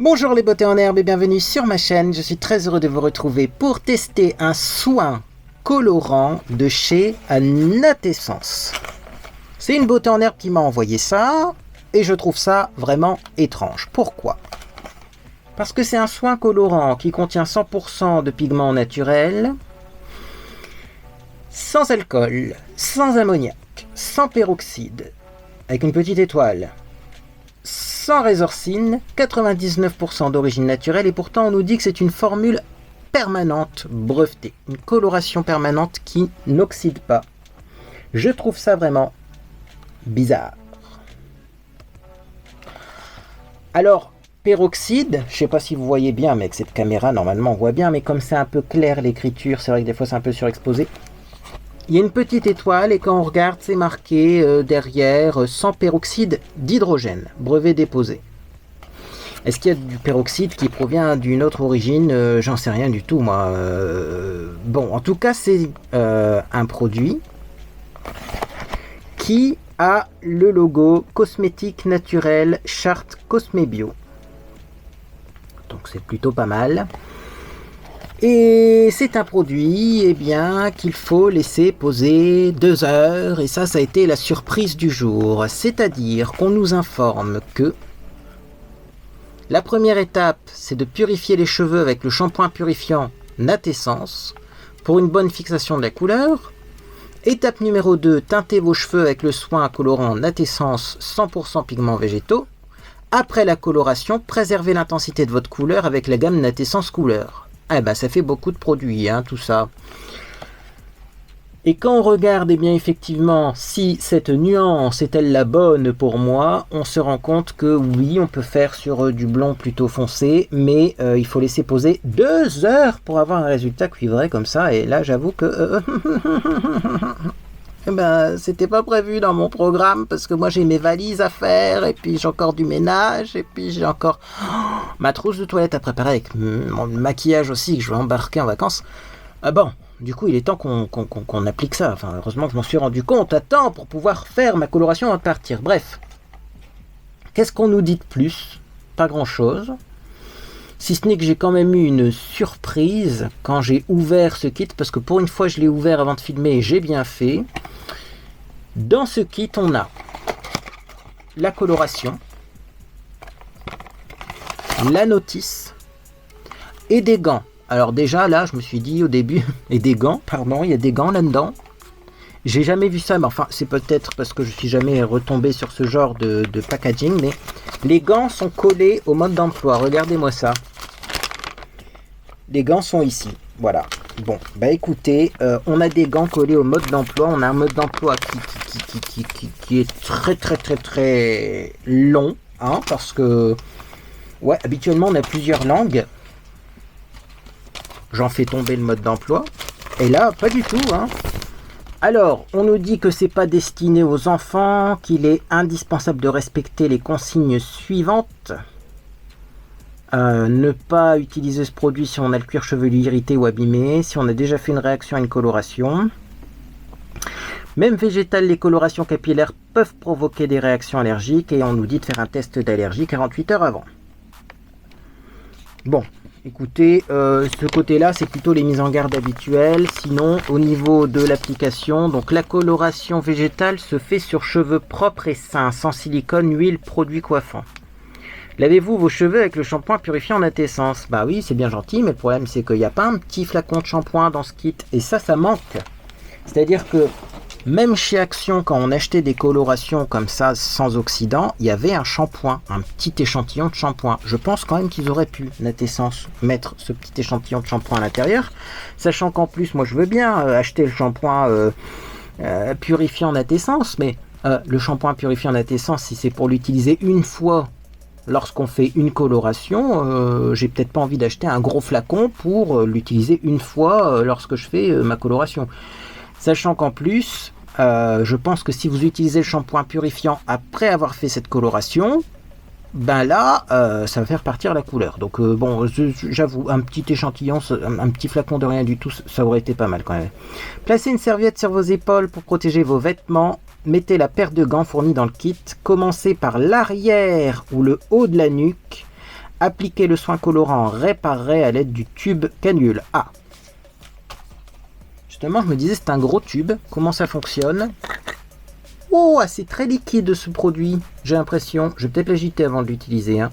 Bonjour les beautés en herbe et bienvenue sur ma chaîne. Je suis très heureux de vous retrouver pour tester un soin colorant de chez Natessence. C'est une beauté en herbe qui m'a envoyé ça et je trouve ça vraiment étrange. Pourquoi? Parce que c'est un soin colorant qui contient 100% de pigments naturels, sans alcool, sans ammoniac, sans peroxyde, avec une petite étoile, sans résorcine, 99% d'origine naturelle et pourtant on nous dit que c'est une formule permanente brevetée, une coloration permanente qui n'oxyde pas. Je trouve ça vraiment bizarre. Alors, peroxyde, je sais pas si vous voyez bien, mais avec cette caméra normalement on voit bien, mais comme c'est un peu clair l'écriture, c'est vrai que des fois c'est un peu surexposé. Il y a une petite étoile et quand on regarde, c'est marqué derrière sans peroxyde d'hydrogène, brevet déposé. Est-ce qu'il y a du peroxyde qui provient d'une autre origine? J'en sais rien du tout, moi. Bon, en tout cas, c'est un produit qui a le logo cosmétique naturel Charte Cosmébio. Donc c'est plutôt pas mal. Et c'est un produit qu'il faut laisser poser 2 heures et ça a été la surprise du jour. C'est-à-dire qu'on nous informe que la première étape, c'est de purifier les cheveux avec le shampoing purifiant Natessence pour une bonne fixation de la couleur. Étape numéro 2, teintez vos cheveux avec le soin colorant Natessence 100% pigments végétaux. Après la coloration, préservez l'intensité de votre couleur avec la gamme Natessence Couleur. Eh ben, ça fait beaucoup de produits, tout ça. Et quand on regarde, effectivement, si cette nuance est-elle la bonne pour moi, on se rend compte que oui, on peut faire sur du blond plutôt foncé, mais il faut laisser poser 2 heures pour avoir un résultat cuivré comme ça. Et là, j'avoue que c'était pas prévu dans mon programme parce que moi j'ai mes valises à faire et puis j'ai encore du ménage et puis j'ai encore ma trousse de toilette à préparer avec mon maquillage aussi que je vais embarquer en vacances. Bon, du coup il est temps qu'on applique ça. Enfin, heureusement que je m'en suis rendu compte à temps pour pouvoir faire ma coloration avant de partir. Bref, qu'est-ce qu'on nous dit de plus? Pas grand chose. Si ce n'est que j'ai quand même eu une surprise quand j'ai ouvert ce kit, parce que pour une fois je l'ai ouvert avant de filmer et j'ai bien fait. Dans ce kit, on a la coloration, la notice et des gants. Alors déjà là, je me suis dit au début, et des gants, pardon, il y a des gants là-dedans. J'ai jamais vu ça, mais enfin c'est peut-être parce que je suis jamais retombé sur ce genre de packaging, mais les gants sont collés au mode d'emploi. Regardez-moi ça. Les gants sont ici, voilà. Bon, écoutez, on a des gants collés au mode d'emploi. On a un mode d'emploi qui est très long, parce que, ouais, habituellement on a plusieurs langues. J'en fais tomber le mode d'emploi. Et là, pas du tout, Alors, on nous dit que c'est pas destiné aux enfants, qu'il est indispensable de respecter les consignes suivantes. Ne pas utiliser ce produit si on a le cuir chevelu irrité ou abîmé, si on a déjà fait une réaction à une coloration. Même végétal, les colorations capillaires peuvent provoquer des réactions allergiques et on nous dit de faire un test d'allergie 48 heures avant. Bon, écoutez, ce côté-là, c'est plutôt les mises en garde habituelles. Sinon, au niveau de l'application, donc la coloration végétale se fait sur cheveux propres et sains, sans silicone, huile, produits coiffants. Lavez-vous vos cheveux avec le shampoing purifiant Natessence. Bah oui, c'est bien gentil, mais le problème c'est qu'il n'y a pas un petit flacon de shampoing dans ce kit. Et ça manque. C'est-à-dire que même chez Action, quand on achetait des colorations comme ça, sans oxydant, il y avait un shampoing, un petit échantillon de shampoing. Je pense quand même qu'ils auraient pu, Natessence, mettre ce petit échantillon de shampoing à l'intérieur. Sachant qu'en plus, moi je veux bien acheter le shampoing purifiant Natessence, mais le shampoing purifiant Natessence, si c'est pour l'utiliser une fois, lorsqu'on fait une coloration, j'ai peut-être pas envie d'acheter un gros flacon pour l'utiliser une fois lorsque je fais ma coloration. Sachant qu'en plus, je pense que si vous utilisez le shampoing purifiant après avoir fait cette coloration, là, ça va faire partir la couleur. Donc bon, j'avoue, un petit échantillon, un petit flacon de rien du tout, ça aurait été pas mal quand même. Placez une serviette sur vos épaules pour protéger vos vêtements. Mettez la paire de gants fournie dans le kit. Commencez par l'arrière ou le haut de la nuque. Appliquer le soin colorant réparerait à l'aide du tube canule. Ah, justement, je me disais, c'est un gros tube. Comment ça fonctionne? Oh, c'est très liquide ce produit. J'ai l'impression. Je vais peut-être l'agiter avant de l'utiliser. Hein.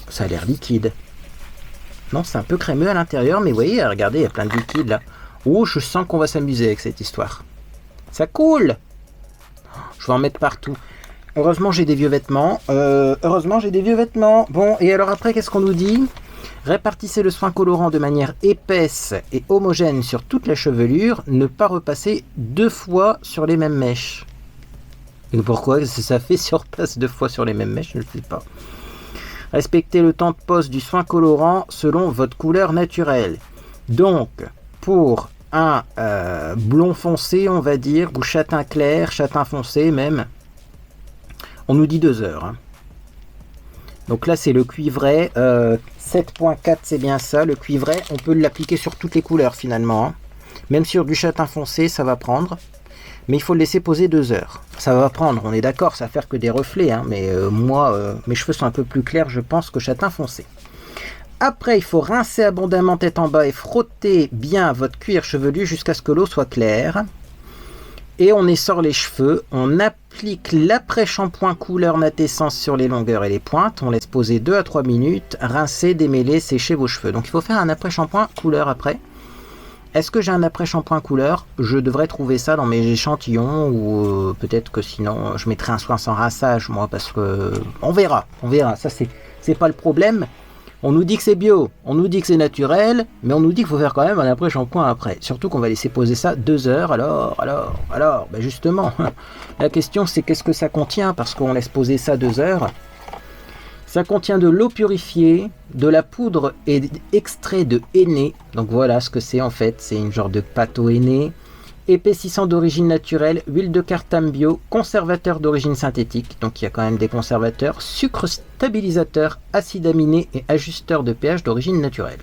Ça a l'air liquide. Non, c'est un peu crémeux à l'intérieur, mais vous voyez, regardez, il y a plein de liquide là. Oh, je sens qu'on va s'amuser avec cette histoire. Ça coule. Je vais en mettre partout. Heureusement, j'ai des vieux vêtements. Bon, et alors après, qu'est-ce qu'on nous dit? Répartissez le soin colorant de manière épaisse et homogène sur toute la chevelure. Ne pas repasser 2 fois sur les mêmes mèches. Et pourquoi ça fait surpasse 2 fois sur les mêmes mèches? Je ne sais pas. Respectez le temps de pose du soin colorant selon votre couleur naturelle. Donc, pour un blond foncé, on va dire, ou châtain clair, châtain foncé même, on nous dit 2 heures. Hein. Donc là, c'est le cuivré. 7.4, c'est bien ça. Le cuivré, on peut l'appliquer sur toutes les couleurs finalement. Hein. Même sur du châtain foncé, ça va prendre. Mais il faut le laisser poser 2 heures. Ça va prendre, on est d'accord, ça va faire que des reflets. Hein, mais moi, mes cheveux sont un peu plus clairs, je pense, que châtain foncé. Après, il faut rincer abondamment tête en bas et frotter bien votre cuir chevelu jusqu'à ce que l'eau soit claire. Et on essore les cheveux. On applique l'après-shampoing couleur natessence sur les longueurs et les pointes. On laisse poser 2 à 3 minutes. Rincer, démêler, sécher vos cheveux. Donc il faut faire un après-shampoing couleur après. Est-ce que j'ai un après-shampoing couleur? Je devrais trouver ça dans mes échantillons ou peut-être que sinon je mettrai un soin sans rinçage moi parce que on verra. Ça c'est pas le problème. On nous dit que c'est bio, on nous dit que c'est naturel, mais on nous dit qu'il faut faire quand même un après-shampoing après. Surtout qu'on va laisser poser ça 2 heures. Alors, ben justement, la question c'est qu'est-ce que ça contient parce qu'on laisse poser ça 2 heures. Ça contient de l'eau purifiée, de la poudre et extrait de henné. Donc voilà ce que c'est en fait, c'est une genre de pâte au henné. Épaississant d'origine naturelle, huile de cartame bio, conservateur d'origine synthétique, donc il y a quand même des conservateurs, sucre stabilisateur, acide aminé et ajusteur de pH d'origine naturelle.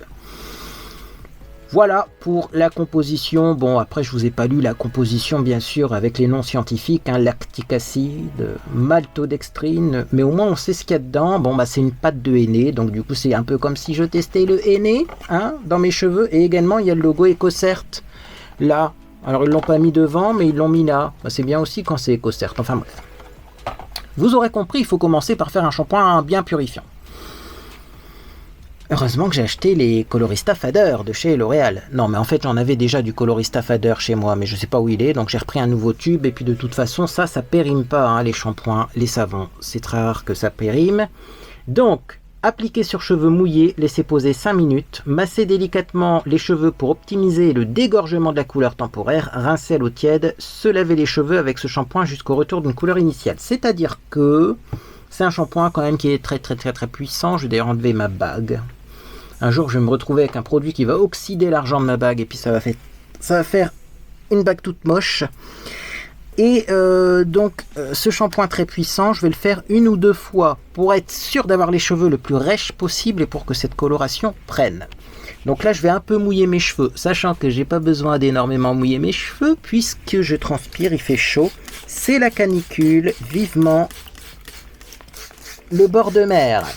Voilà pour la composition. Bon, après je vous ai pas lu la composition bien sûr avec les noms scientifiques, hein, lactique acide, maltodextrine, mais au moins on sait ce qu'il y a dedans. Bon bah c'est une pâte de henné, donc du coup c'est un peu comme si je testais le henné hein, dans mes cheveux, et également il y a le logo EcoCert là. Alors ils l'ont pas mis devant, mais ils l'ont mis là. Bah, c'est bien aussi quand c'est EcoCert. Enfin bref. Vous aurez compris, il faut commencer par faire un shampoing bien purifiant. Heureusement que j'ai acheté les Colorista Fader de chez L'Oréal. Non, mais en fait j'en avais déjà du Colorista Fader chez moi, mais je sais pas où il est, donc j'ai repris un nouveau tube. Et puis de toute façon, ça périme pas, hein, les shampoings, les savons. C'est très rare que ça périme. Donc, appliquer sur cheveux mouillés, laisser poser 5 minutes, masser délicatement les cheveux pour optimiser le dégorgement de la couleur temporaire, rincer à l'eau tiède, se laver les cheveux avec ce shampoing jusqu'au retour d'une couleur initiale. C'est-à-dire que c'est un shampoing quand même qui est très puissant. Je vais d'ailleurs enlever ma bague. Un jour je vais me retrouver avec un produit qui va oxyder l'argent de ma bague et puis ça va faire une bague toute moche. Et donc ce shampoing très puissant, je vais le faire 1 ou 2 fois pour être sûr d'avoir les cheveux le plus rêches possible et pour que cette coloration prenne. Donc là je vais un peu mouiller mes cheveux, sachant que j'ai pas besoin d'énormément mouiller mes cheveux puisque je transpire, il fait chaud. C'est la canicule, vivement le bord de mer.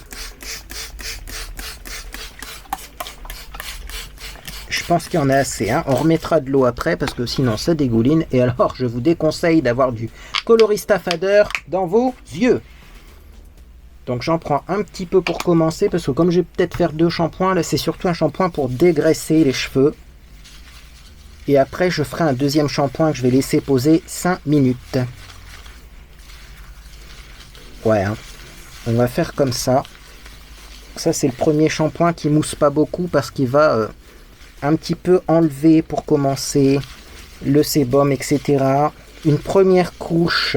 Je pense qu'il y en a assez, hein. On remettra de l'eau après parce que sinon ça dégouline. Et alors je vous déconseille d'avoir du Colorista Fader dans vos yeux. Donc j'en prends un petit peu pour commencer parce que comme je vais peut-être faire 2 shampoings, là c'est surtout un shampoing pour dégraisser les cheveux. Et après je ferai un deuxième shampoing que je vais laisser poser 5 minutes. Ouais, hein. On va faire comme ça. Ça c'est le premier shampoing qui mousse pas beaucoup parce qu'il va... un petit peu enlever pour commencer le sébum, etc. Une première couche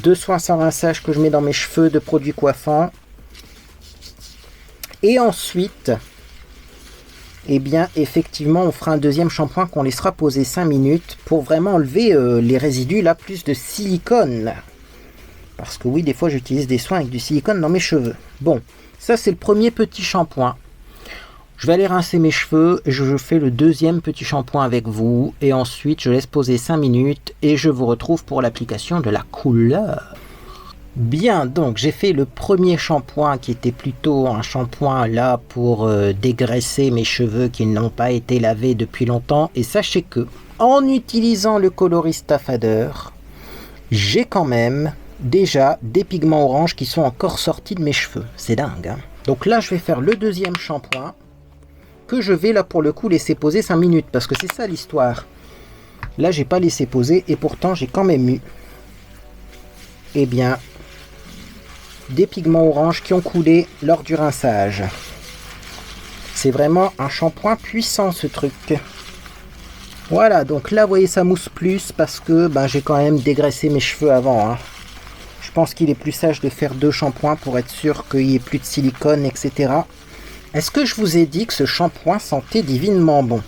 de soin sans rinçage que je mets dans mes cheveux de produits coiffants. Et ensuite, eh bien, effectivement, on fera un deuxième shampoing qu'on laissera poser 5 minutes pour vraiment enlever les résidus, là, plus de silicone. Parce que oui, des fois, j'utilise des soins avec du silicone dans mes cheveux. Bon, ça, c'est le premier petit shampoing. Je vais aller rincer mes cheveux, je fais le deuxième petit shampoing avec vous et ensuite je laisse poser 5 minutes et je vous retrouve pour l'application de la couleur. Bien, donc j'ai fait le premier shampoing qui était plutôt un shampoing là pour dégraisser mes cheveux qui n'ont pas été lavés depuis longtemps. Et sachez que en utilisant le colorista fader, j'ai quand même déjà des pigments orange qui sont encore sortis de mes cheveux. C'est dingue, hein. Donc là je vais faire le deuxième shampoing que je vais là pour le coup laisser poser 5 minutes parce que c'est ça l'histoire. Là j'ai pas laissé poser et pourtant j'ai quand même eu eh bien des pigments orange qui ont coulé lors du rinçage. C'est vraiment un shampoing puissant ce truc. Voilà, donc là vous voyez ça mousse plus parce que ben, j'ai quand même dégraissé mes cheveux avant, hein. Je pense qu'il est plus sage de faire 2 shampoings pour être sûr qu'il n'y ait plus de silicone, etc. Est-ce que je vous ai dit que ce shampoing sentait divinement bon?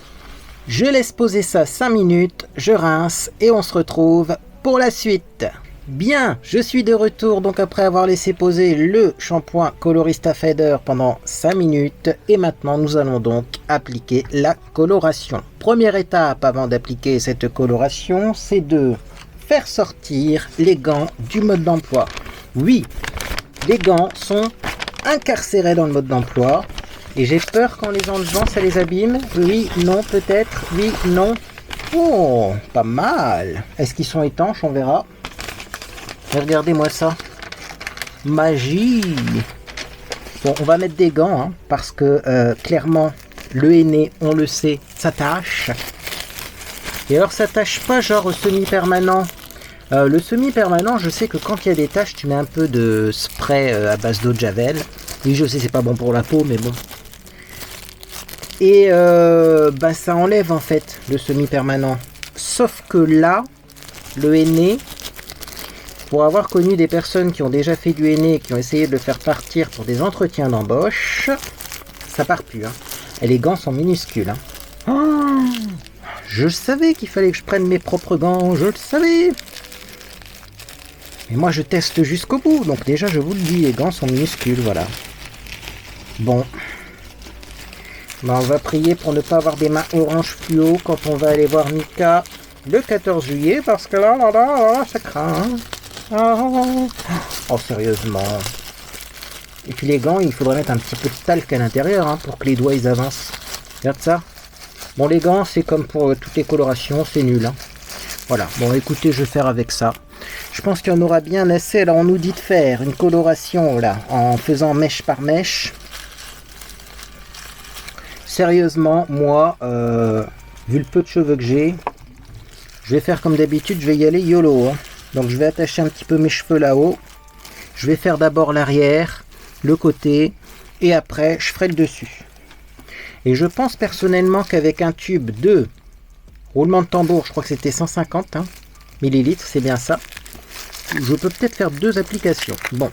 Je laisse poser ça 5 minutes, je rince et on se retrouve pour la suite. Bien, je suis de retour donc après avoir laissé poser le shampoing Colorista Fader pendant 5 minutes et maintenant nous allons donc appliquer la coloration. Première étape avant d'appliquer cette coloration, c'est de faire sortir les gants du mode d'emploi. Oui, les gants sont incarcérés dans le mode d'emploi et j'ai peur qu'en les enlevant ça les abîme. Oui, non, peut-être, oui, non. Oh, pas mal. Est-ce qu'ils sont étanches? On verra. Regardez-moi ça. Magie. Bon, on va mettre des gants, hein, parce que clairement, le henné, on le sait, ça tâche. Et alors, ça tâche pas genre au semi-permanent. Le semi-permanent, je sais que quand il y a des taches, tu mets un peu de spray à base d'eau de javel. Oui, je sais, c'est pas bon pour la peau, mais bon. Et bah, ça enlève en fait le semi-permanent. Sauf que là, le henné, pour avoir connu des personnes qui ont déjà fait du henné et qui ont essayé de le faire partir pour des entretiens d'embauche, ça part plus, hein. Et les gants sont minuscules, hein. Oh, je savais qu'il fallait que je prenne mes propres gants, je le savais. Et moi je teste jusqu'au bout, donc déjà je vous le dis, les gants sont minuscules, voilà. Bon. Ben, on va prier pour ne pas avoir des mains orange fluo quand on va aller voir Mika le 14 juillet, parce que là, ça craint. Oh, sérieusement. Et puis les gants, il faudrait mettre un petit peu de talc à l'intérieur, hein, pour que les doigts ils avancent. Regarde ça. Bon, les gants, c'est comme pour toutes les colorations, c'est nul, hein. Voilà, bon écoutez, je vais faire avec ça. Je pense qu'il y en aura bien assez. Alors on nous dit de faire une coloration là, en faisant mèche par mèche. Sérieusement, moi, vu le peu de cheveux que j'ai, je vais faire comme d'habitude, je vais y aller YOLO, hein. Donc je vais attacher un petit peu mes cheveux là-haut. Je vais faire d'abord l'arrière, le côté, et après je ferai le dessus. Et je pense personnellement qu'avec un tube de roulement de tambour, je crois que c'était 150 millilitres, c'est bien ça. Je peux peut-être faire 2 applications. Bon,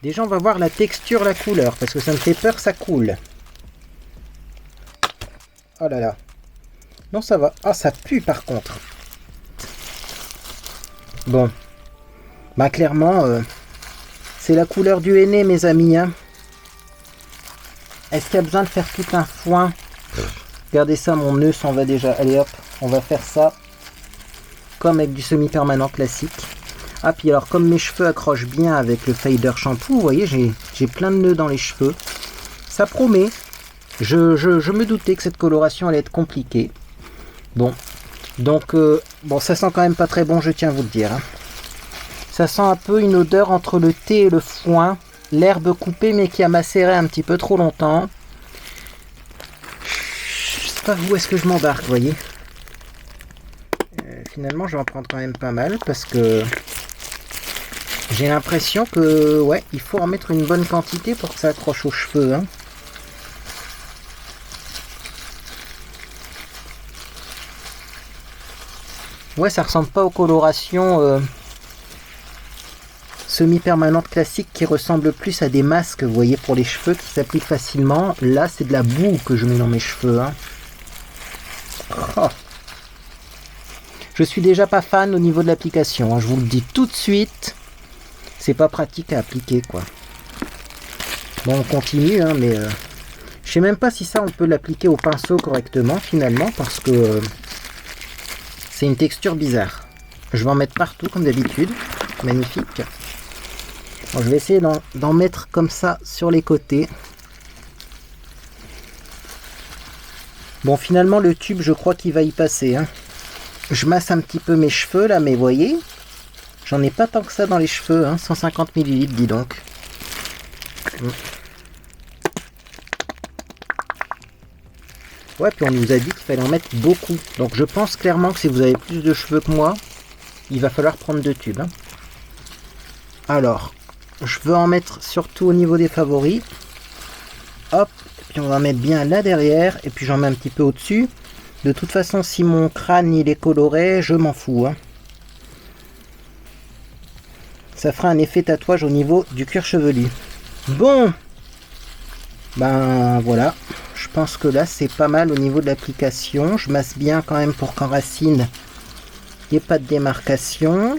déjà on va voir la texture, la couleur, parce que ça me fait peur, ça coule. Oh là là. Non, ça va. Ah, ça pue par contre. Bon. Bah clairement, c'est la couleur du henné, mes amis, hein. Est-ce qu'il y a besoin de faire tout un foin? Regardez ça, mon nœud s'en va déjà. Allez hop, on va faire ça comme avec du semi-permanent classique. Ah, puis alors, comme mes cheveux accrochent bien avec le fader shampoo, vous voyez, j'ai plein de nœuds dans les cheveux. Ça promet. Je me doutais que cette coloration allait être compliquée. Bon, donc, bon, ça sent quand même pas très bon, je tiens à vous le dire, hein. Ça sent un peu une odeur entre le thé et le foin. L'herbe coupée, mais qui a macéré un petit peu trop longtemps. Je sais pas où est-ce que je m'embarque, vous voyez. Finalement, je vais en prendre quand même pas mal, parce que j'ai l'impression que, ouais, il faut en mettre une bonne quantité pour que ça accroche aux cheveux, hein. Ouais, ça ressemble pas aux colorations semi-permanentes classiques qui ressemblent plus à des masques, vous voyez, pour les cheveux qui s'appliquent facilement. Là, c'est de la boue que je mets dans mes cheveux, hein. Oh. Je suis déjà pas fan au niveau de l'application, hein. Je vous le dis tout de suite. C'est pas pratique à appliquer, quoi. Bon, on continue, hein, mais je sais même pas si ça, on peut l'appliquer au pinceau correctement, finalement, parce que c'est une texture bizarre. Je vais en mettre partout, comme d'habitude. Magnifique. Bon, je vais essayer d'en mettre comme ça sur les côtés. Bon, finalement, le tube, je crois qu'il va y passer. Hein. Je masse un petit peu mes cheveux, là, mais voyez, j'en ai pas tant que ça dans les cheveux. Hein. 150 ml, dis donc. Ouais, puis on nous a dit qu'il fallait en mettre beaucoup. Donc je pense clairement que si vous avez plus de cheveux que moi, il va falloir prendre 2 tubes. Hein. Alors, je veux en mettre surtout au niveau des favoris. Hop, puis on va mettre bien là derrière, et puis j'en mets un petit peu au-dessus. De toute façon, si mon crâne il est coloré, je m'en fous. Hein. Ça fera un effet tatouage au niveau du cuir chevelu. Bon, ben voilà. Je pense que là c'est pas mal au niveau de l'application. Je masse bien quand même pour qu'en racine il n'y ait pas de démarcation.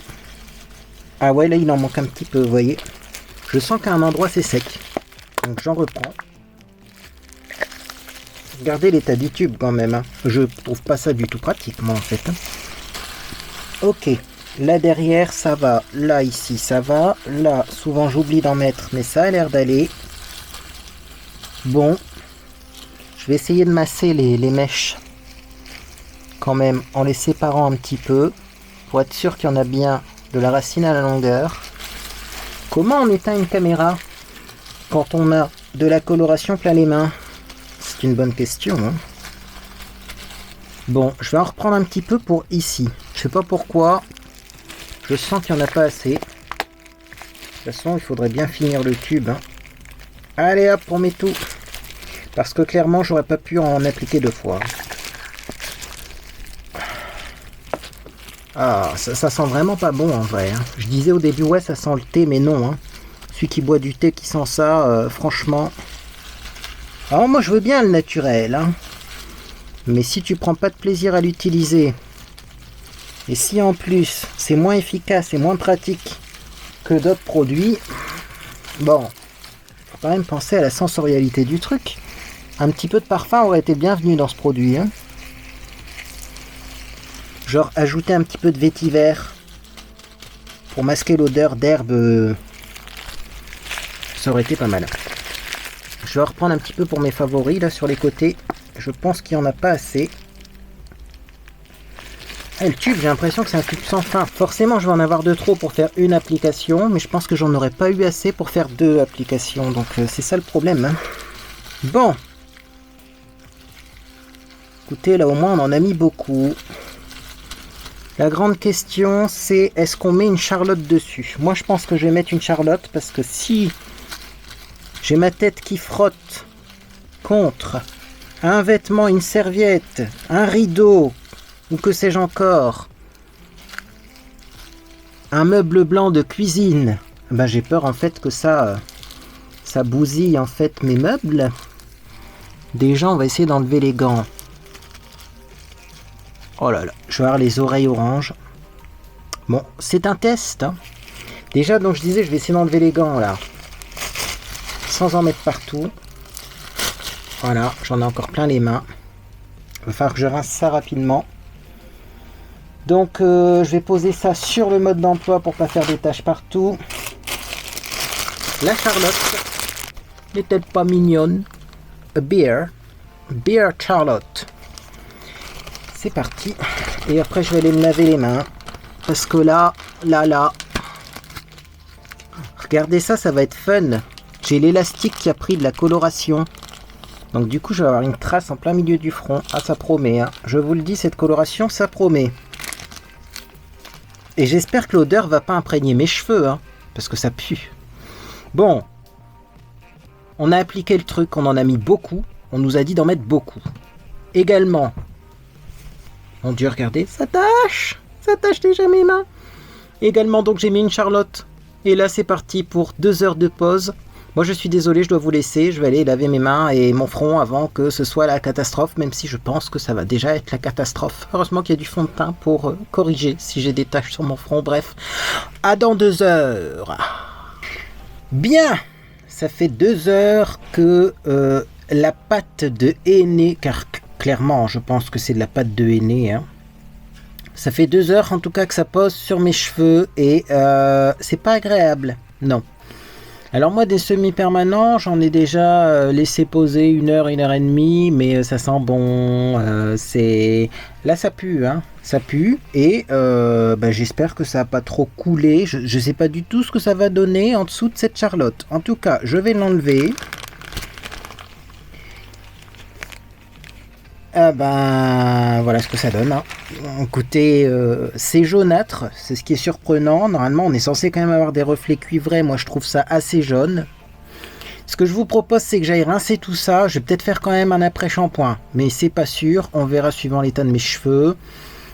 Ah ouais, là il en manque un petit peu, vous voyez. Je sens qu'à un endroit c'est sec. Donc j'en reprends. Regardez l'état du tube quand même. Hein. Je trouve pas ça du tout pratique moi en fait. Hein. Ok. Là derrière ça va. Là ici ça va. Là souvent j'oublie d'en mettre mais ça a l'air d'aller. Bon. Je vais essayer de masser les mèches quand même en les séparant un petit peu pour être sûr qu'il y en a bien de la racine à la longueur. Comment on éteint une caméra quand on a de la coloration plein les mains? C'est une bonne question. Hein. Bon, je vais en reprendre un petit peu pour ici. Je sais pas pourquoi. Je sens qu'il n'y en a pas assez. De toute façon, il faudrait bien finir le tube. Hein. Allez hop, on met tout. Parce que clairement, j'aurais pas pu en appliquer 2 fois. Ah, ça sent vraiment pas bon en vrai. Hein. Je disais au début, ouais, ça sent le thé, mais non. Hein. Celui qui boit du thé qui sent ça, franchement... Alors moi, je veux bien le naturel. Hein. Mais si tu prends pas de plaisir à l'utiliser, et si en plus, c'est moins efficace et moins pratique que d'autres produits, bon, faut quand même penser à la sensorialité du truc. Un petit peu de parfum aurait été bienvenu dans ce produit. Hein. Genre ajouter un petit peu de vétiver pour masquer l'odeur d'herbe. Ça aurait été pas mal. Je vais reprendre un petit peu pour mes favoris là sur les côtés. Je pense qu'il n'y en a pas assez. Ah, le tube, j'ai l'impression que c'est un tube sans fin. Forcément, je vais en avoir de trop pour faire une application, mais je pense que j'en aurais pas eu assez pour faire 2 applications. Donc c'est ça le problème. Hein. Bon. Écoutez, là au moins on en a mis beaucoup. La grande question c'est est-ce qu'on met une charlotte dessus? Moi je pense que je vais mettre une charlotte parce que si j'ai ma tête qui frotte contre un vêtement, une serviette, un rideau ou que sais-je encore, un meuble blanc de cuisine, ben j'ai peur en fait que ça bousille en fait mes meubles. Déjà on va essayer d'enlever les gants. Oh là là, je vais avoir les oreilles oranges. Bon, c'est un test. Hein. Déjà, donc je disais, je vais essayer d'enlever les gants là. Sans en mettre partout. Voilà, j'en ai encore plein les mains. Il va falloir que je rince ça rapidement. Donc, je vais poser ça sur le mode d'emploi pour pas faire des taches partout. La Charlotte n'est-elle pas mignonne? A beer. Beer Charlotte. C'est parti. Et après, je vais aller me laver les mains. Parce que là. Regardez ça, ça va être fun. J'ai l'élastique qui a pris de la coloration. Donc du coup, je vais avoir une trace en plein milieu du front. Ah, ça promet. Hein. Je vous le dis, cette coloration, ça promet. Et j'espère que l'odeur va pas imprégner mes cheveux. Hein, parce que ça pue. Bon. On a appliqué le truc. On en a mis beaucoup. On nous a dit d'en mettre beaucoup. Également. Mon Dieu, regardez, ça tâche déjà mes mains. Également, donc, j'ai mis une charlotte. Et là, c'est parti pour 2 heures de pause. Moi, je suis désolé, je dois vous laisser. Je vais aller laver mes mains et mon front avant que ce soit la catastrophe, même si je pense que ça va déjà être la catastrophe. Heureusement qu'il y a du fond de teint pour corriger si j'ai des taches sur mon front. Bref, à dans 2 heures. Bien, ça fait 2 heures que la pâte de henné, car clairement, je pense que c'est de la pâte de henné. Hein. Ça fait 2 heures en tout cas que ça pose sur mes cheveux et c'est pas agréable. Non. Alors moi des semi-permanents, j'en ai déjà laissé poser 1 heure, 1 heure et demie, mais ça sent bon. C'est là ça pue, hein. Ça pue et j'espère que ça n'a pas trop coulé. Je ne sais pas du tout ce que ça va donner en dessous de cette charlotte. En tout cas, je vais l'enlever. Ah ben voilà ce que ça donne, hein. Écoutez, c'est jaunâtre, c'est ce qui est surprenant. Normalement on est censé quand même avoir des reflets cuivrés, moi je trouve ça assez jaune. Ce que je vous propose c'est que j'aille rincer tout ça. Je vais peut-être faire quand même un après-shampoing, mais c'est pas sûr, on verra suivant l'état de mes cheveux.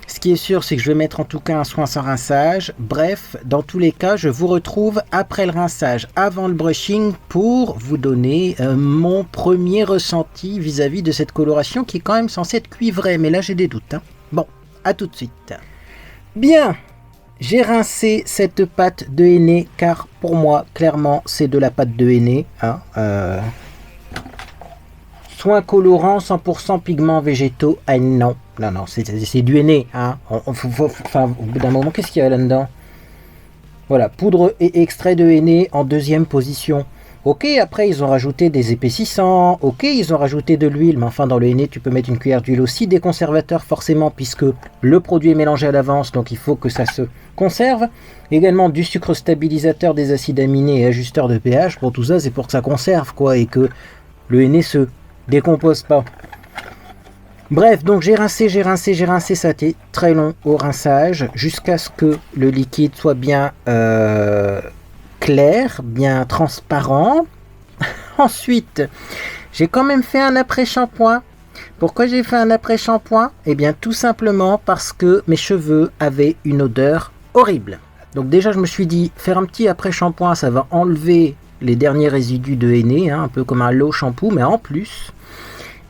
Ce qui est sûr, c'est que je vais mettre en tout cas un soin sans rinçage. Bref, dans tous les cas, je vous retrouve après le rinçage, avant le brushing, pour vous donner mon premier ressenti vis-à-vis de cette coloration qui est quand même censée être cuivrée. Mais là, j'ai des doutes, hein. Bon, à tout de suite. Bien, j'ai rincé cette pâte de henné, car pour moi, clairement, c'est de la pâte de henné, hein. Soins colorants, 100% pigments végétaux. Ah non, non, c'est du henné, hein. Enfin, au bout d'un moment, qu'est-ce qu'il y a là-dedans? Voilà, poudre et extrait de henné en deuxième position. Ok, après ils ont rajouté des épaississants, ok, ils ont rajouté de l'huile, mais enfin dans le henné tu peux mettre une cuillère d'huile aussi, des conservateurs forcément puisque le produit est mélangé à l'avance, donc il faut que ça se conserve. Également du sucre stabilisateur, des acides aminés et ajusteur de pH. Pour tout ça, c'est pour que ça conserve quoi, et que le henné se décompose pas. Bref, donc j'ai rincé, ça a été très long au rinçage, jusqu'à ce que le liquide soit bien clair, bien transparent. Ensuite, j'ai quand même fait un après-shampoing. Pourquoi j'ai fait un après-shampoing? Eh bien, tout simplement parce que mes cheveux avaient une odeur horrible. Donc déjà, je me suis dit, faire un petit après-shampoing, ça va enlever les derniers résidus de henné, hein, un peu comme un low shampoo, mais en plus,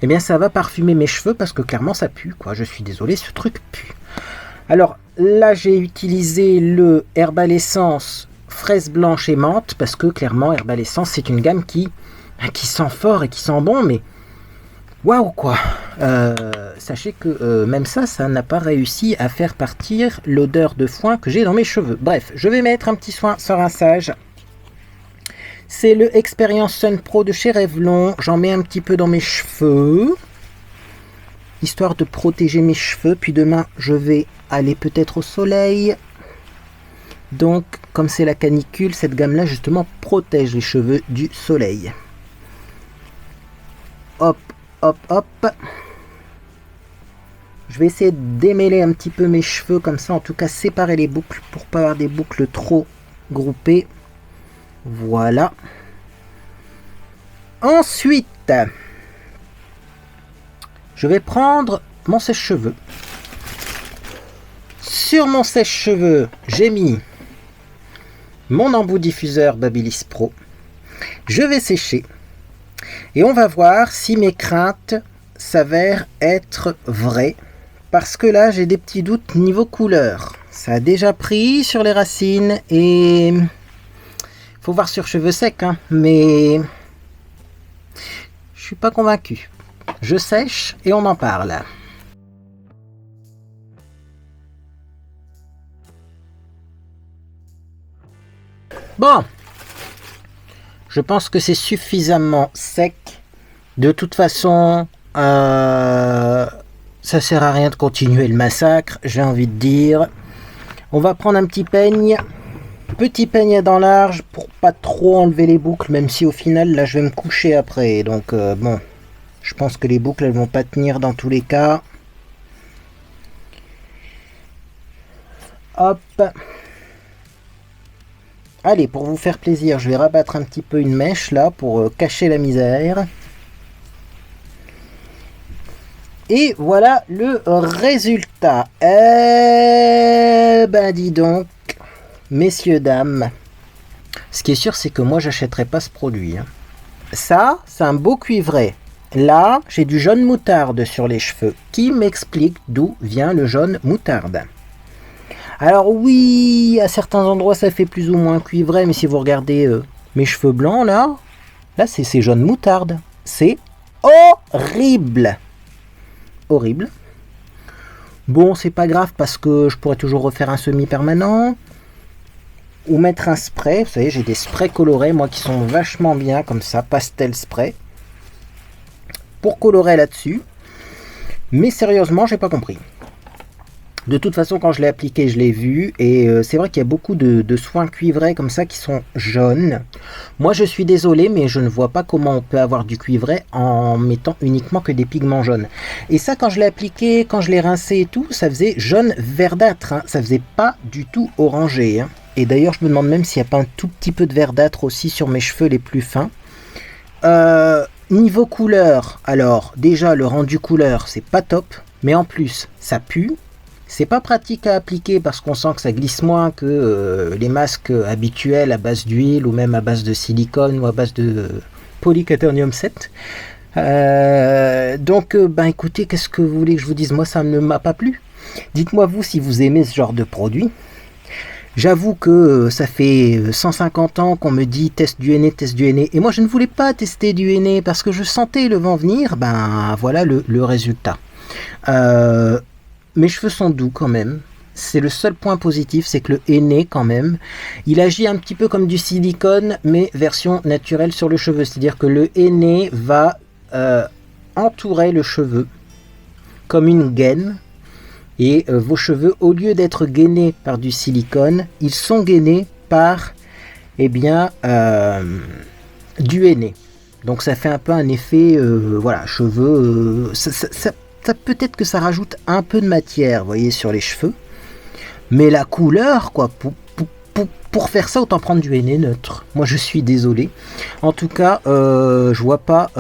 eh bien ça va parfumer mes cheveux parce que clairement ça pue, quoi. Je suis désolé, ce truc pue. Alors là, j'ai utilisé le Herbal Essence fraise blanche et menthe parce que clairement Herbal Essence c'est une gamme qui sent fort et qui sent bon, mais waouh quoi. Sachez que même ça n'a pas réussi à faire partir l'odeur de foin que j'ai dans mes cheveux. Bref, je vais mettre un petit soin sans rinçage. C'est le Experience Sun Pro de chez Revlon. J'en mets un petit peu dans mes cheveux, histoire de protéger mes cheveux. Puis demain, je vais aller peut-être au soleil. Donc, comme c'est la canicule, cette gamme-là, justement, protège les cheveux du soleil. Hop, hop, hop. Je vais essayer de démêler un petit peu mes cheveux, comme ça, en tout cas, séparer les boucles pour pas avoir des boucles trop groupées. Voilà. Ensuite, je vais prendre mon sèche-cheveux. Sur mon sèche-cheveux, j'ai mis mon embout diffuseur Babyliss Pro. Je vais sécher et on va voir si mes craintes s'avèrent être vraies. Parce que là, j'ai des petits doutes niveau couleur. Ça a déjà pris sur les racines et... faut voir sur cheveux secs, hein, mais je suis pas convaincu. Je sèche et on en parle. Bon, je pense que c'est suffisamment sec. De toute façon, ça sert à rien de continuer le massacre, j'ai envie de dire. On va prendre un petit peigne. Petit peigne à dents larges pour pas trop enlever les boucles, même si au final là je vais me coucher après, donc bon, je pense que les boucles elles vont pas tenir dans tous les cas. Hop, allez, pour vous faire plaisir, je vais rabattre un petit peu une mèche là pour cacher la misère. Et voilà le résultat. Eh ben dis donc, messieurs, dames, ce qui est sûr, c'est que moi, j'achèterai pas ce produit, hein. Ça, c'est un beau cuivré. Là, j'ai du jaune moutarde sur les cheveux. Qui m'explique d'où vient le jaune moutarde? Alors oui, à certains endroits, ça fait plus ou moins cuivré, mais si vous regardez mes cheveux blancs, là c'est jaune moutarde. C'est horrible. Horrible. Bon, c'est pas grave parce que je pourrais toujours refaire un semi-permanent. ou mettre un spray. Vous savez, j'ai des sprays colorés, moi, qui sont vachement bien, comme ça, pastel spray, pour colorer là-dessus. Mais sérieusement, j'ai pas compris. De toute façon, quand je l'ai appliqué, je l'ai vu. Et c'est vrai qu'il y a beaucoup de soins cuivrés comme ça qui sont jaunes. Moi, je suis désolé, mais je ne vois pas comment on peut avoir du cuivré en mettant uniquement que des pigments jaunes. Et ça, quand je l'ai appliqué, quand je l'ai rincé et tout, ça faisait jaune verdâtre. Hein. Ça faisait pas du tout orangé. Hein. Et d'ailleurs, je me demande même s'il n'y a pas un tout petit peu de verdâtre aussi sur mes cheveux les plus fins. Niveau couleur, alors déjà, le rendu couleur, c'est pas top. Mais en plus, ça pue. C'est pas pratique à appliquer parce qu'on sent que ça glisse moins que les masques habituels à base d'huile ou même à base de silicone ou à base de polyquaternium 7. Donc, ben écoutez, qu'est-ce que vous voulez que je vous dise? Moi, ça ne m'a pas plu. Dites-moi vous si vous aimez ce genre de produit. J'avoue que ça fait 150 ans qu'on me dit teste du henné, teste du henné. Et moi, je ne voulais pas tester du henné parce que je sentais le vent venir. Ben voilà le résultat. Mes cheveux sont doux quand même. C'est le seul point positif, c'est que le henné quand même, il agit un petit peu comme du silicone, mais version naturelle sur le cheveu. C'est-à-dire que le henné va entourer le cheveu comme une gaine. Et vos cheveux, au lieu d'être gainés par du silicone, ils sont gainés par du henné. Donc ça fait un peu un effet, voilà, cheveux... Ça peut-être que ça rajoute un peu de matière, vous voyez, sur les cheveux. Mais la couleur, quoi, pour faire ça, autant prendre du henné neutre. Moi, je suis désolé. En tout cas, je vois pas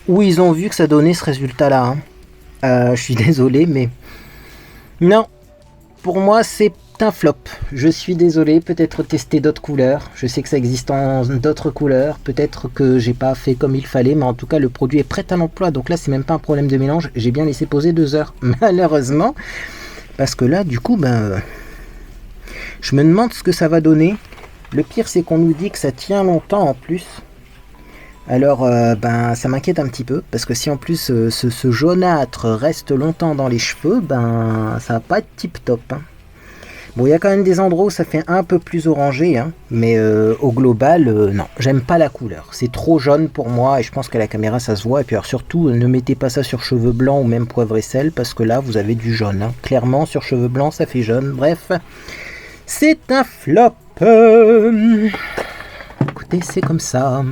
où ils ont vu que ça donnait ce résultat-là. Hein. Je suis désolé, mais... Non, pour moi, c'est un flop. Je suis désolé, peut-être tester d'autres couleurs. Je sais que ça existe en d'autres couleurs. Peut-être que j'ai pas fait comme il fallait, mais en tout cas, le produit est prêt à l'emploi. Donc là, c'est même pas un problème de mélange. J'ai bien laissé poser 2 heures, malheureusement. Parce que là, du coup, je me demande ce que ça va donner. Le pire, c'est qu'on nous dit que ça tient longtemps en plus. Alors, ça m'inquiète un petit peu. Parce que si en plus, ce jaunâtre reste longtemps dans les cheveux, ça va pas être tip top. Hein. Bon, il y a quand même des endroits où ça fait un peu plus orangé, hein, mais au global, non, j'aime pas la couleur. C'est trop jaune pour moi et je pense qu'à la caméra ça se voit. Et puis alors surtout, ne mettez pas ça sur cheveux blancs ou même poivre et sel parce que là, vous avez du jaune. Hein. Clairement, sur cheveux blancs, ça fait jaune. Bref, c'est un flop. Écoutez, c'est comme ça.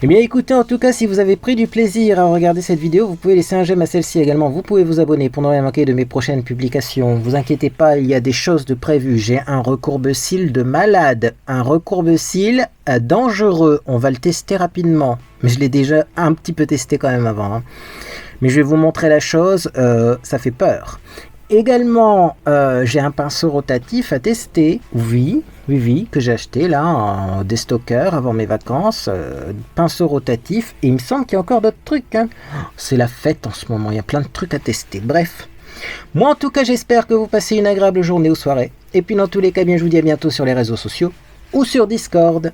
Eh bien écoutez, en tout cas, si vous avez pris du plaisir à regarder cette vidéo, vous pouvez laisser un j'aime à celle-ci également. Vous pouvez vous abonner pour ne rien manquer de mes prochaines publications. Vous inquiétez pas, il y a des choses de prévues. J'ai un recourbe-cils de malade, un recourbe-cils dangereux. On va le tester rapidement. Mais je l'ai déjà un petit peu testé quand même avant. Hein. Mais je vais vous montrer la chose, ça fait peur. Également, j'ai un pinceau rotatif à tester. Oui, que j'ai acheté là en déstocker avant mes vacances. Pinceau rotatif. Et il me semble qu'il y a encore d'autres trucs. Hein. C'est la fête en ce moment. Il y a plein de trucs à tester. Bref. Moi, en tout cas, j'espère que vous passez une agréable journée ou soirée. Et puis, dans tous les cas, bien, je vous dis à bientôt sur les réseaux sociaux ou sur Discord.